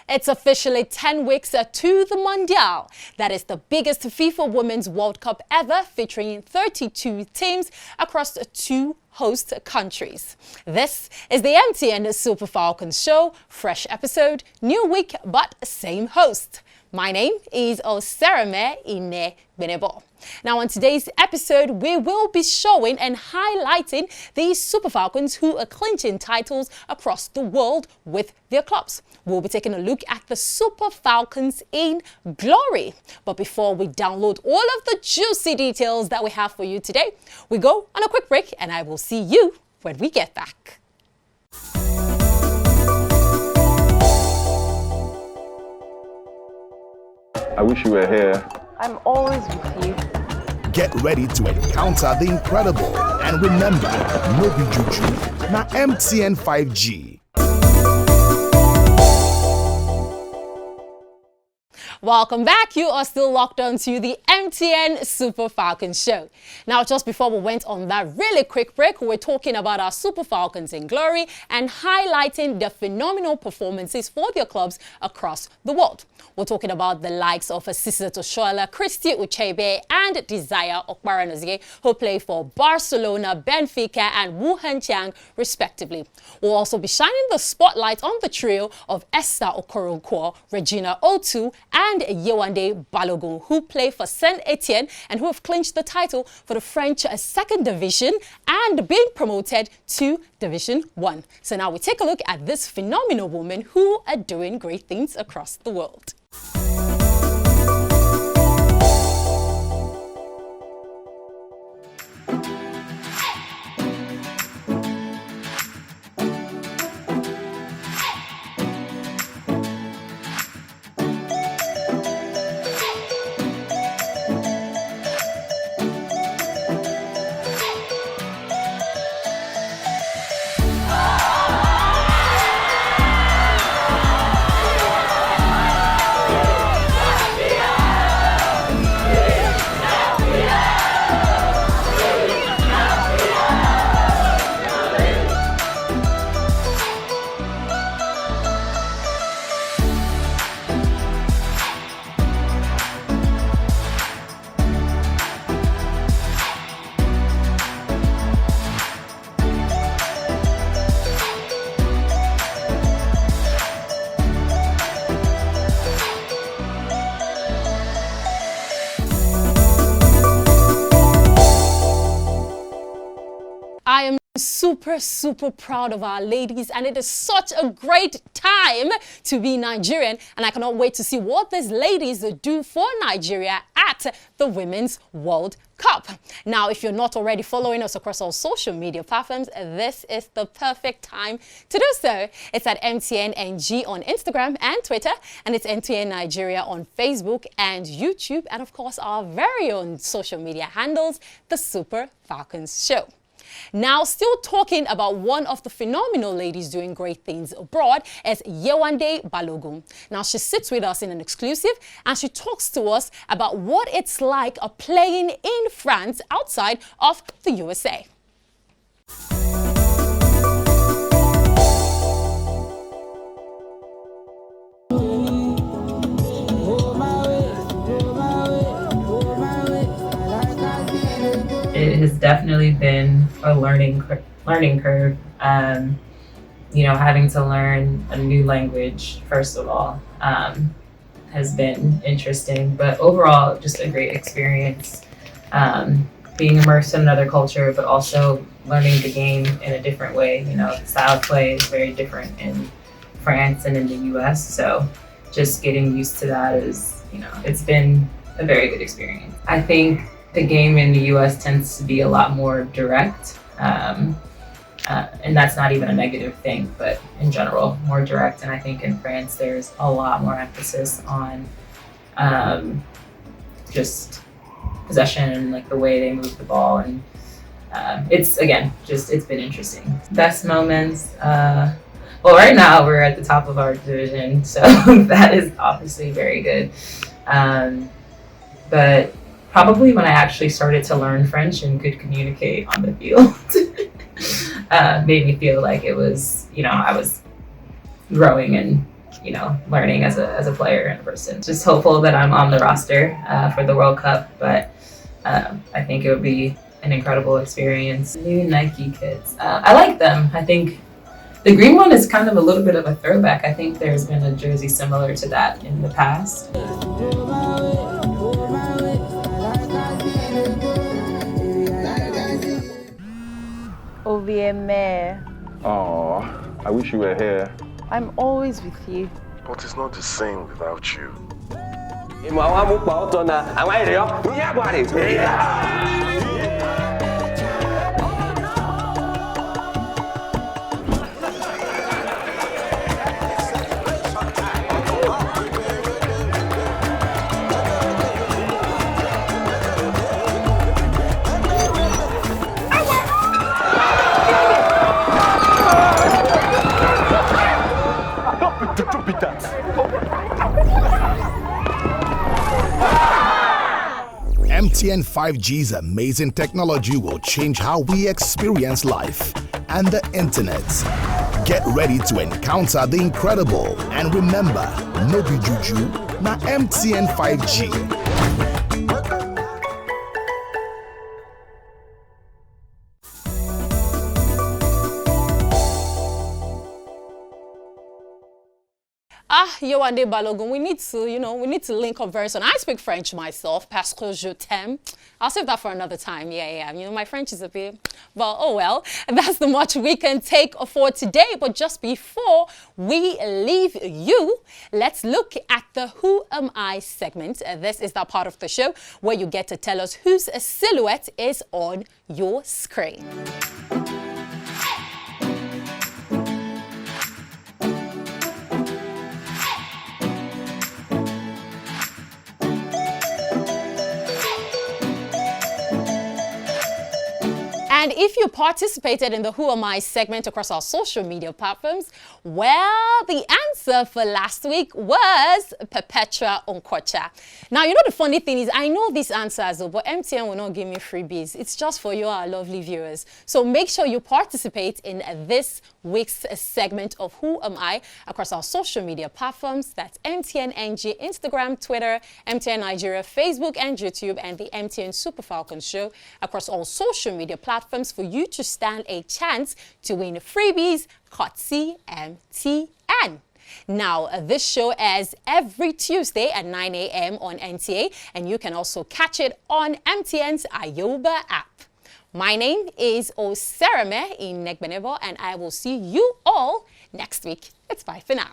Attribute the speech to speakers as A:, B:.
A: It's officially 10 weeks to the Mondial. That is the biggest FIFA Women's World Cup ever, featuring 32 teams across 2 host countries. This is the MTN Super Falcons show. Fresh episode, new week, but same host. My name is Oserame Ine Benebo. Now on today's episode, we will be showing and highlighting these Super Falcons who are clinching titles across the world with their clubs. We'll be taking a look at the Super Falcons in glory. But before we download all of the juicy details that we have for you today, we go on a quick break and I will see you when we get back.
B: I wish you were here.
C: I'm always with you.
D: Get ready to encounter the incredible. And remember, no be juju, na MTN 5G.
A: Welcome back. You are still locked on to the MTN Super Falcons show. Now, just before we went on that really quick break, we were talking about our Super Falcons in glory and highlighting the phenomenal performances for their clubs across the world. We're talking about the likes of Sisa Toshola, Christy Uchebe, and Desire Okbaranozie, who play for Barcelona, Benfica, and Wuhan Qiang, respectively. We'll also be shining the spotlight on the trio of Esther Okoronkwo, Regina Otu, and Yewande Balogun, who play for Saint Etienne and who have clinched the title for the French second division and been promoted to Division 1. So now we take a look at this phenomenal women who are doing great things across the world. I am super proud of our ladies, and it is such a great time to be Nigerian, and I cannot wait to see what these ladies do for Nigeria at the Women's World Cup. Now, if you're not already following us across all social media platforms, this is the perfect time to do so. It's at MTN NG on Instagram and Twitter, and it's MTN Nigeria on Facebook and YouTube, and of course our very own social media handles, the Super Falcons Show. Now, still talking about one of the phenomenal ladies doing great things abroad is Yewande Balogun. Now, she sits with us in an exclusive and she talks to us about what it's like playing in France outside of the USA.
E: It has definitely been a learning curve. Having to learn a new language, first of all, has been interesting. But overall, just a great experience. Being immersed in another culture, but also learning the game in a different way. The style of play is very different in France and in the US. So just getting used to that is, it's been a very good experience. I think the game in the US tends to be a lot more direct, and that's not even a negative thing, but in general, more direct. And I think in France, there's a lot more emphasis on just possession and like the way they move the ball. And it's been interesting. Best moments, well, right now we're at the top of our division, so that is obviously very good. But probably when I actually started to learn French and could communicate on the field, made me feel like it was, I was growing and learning as a player and a person. Just hopeful that I'm on the roster for the World Cup, but I think it would be an incredible experience. New Nike kits. I like them. I think the green one is kind of a little bit of a throwback. I think there's been a jersey similar to that in the past.
C: Ovieme,
B: Oh, I wish you were here.
C: I'm always with you.
F: But it's not the same without you.
D: MTN 5G's amazing technology will change how we experience life and the internet. Get ready to encounter the incredible, and remember, no be juju, na MTN 5G.
A: Yewande Balogun, we need to link up very soon. I speak French myself, parce que je t'aime. I'll save that for another time. Yeah. My French is a bit, but oh well. That's the much we can take for today. But just before we leave you, let's look at the Who Am I segment. This is that part of the show where you get to tell us whose silhouette is on your screen. And if you participated in the Who Am I segment across our social media platforms, well, the answer for last week was Perpetua Onkocha. Now, the funny thing is, I know these answers, but MTN will not give me freebies. It's just for you, our lovely viewers. So make sure you participate in this week's segment of Who Am I across our social media platforms. That's MTN NG, Instagram, Twitter, MTN Nigeria, Facebook, and YouTube, and the MTN Super Falcons show across all social media platforms for you to stand a chance to win freebies, courtesy MTN. Now, this show airs every Tuesday at 9 a.m. on NTA, and you can also catch it on MTN's Ayoba app. My name is Oserame in Negbenebo, and I will see you all next week. It's bye for now.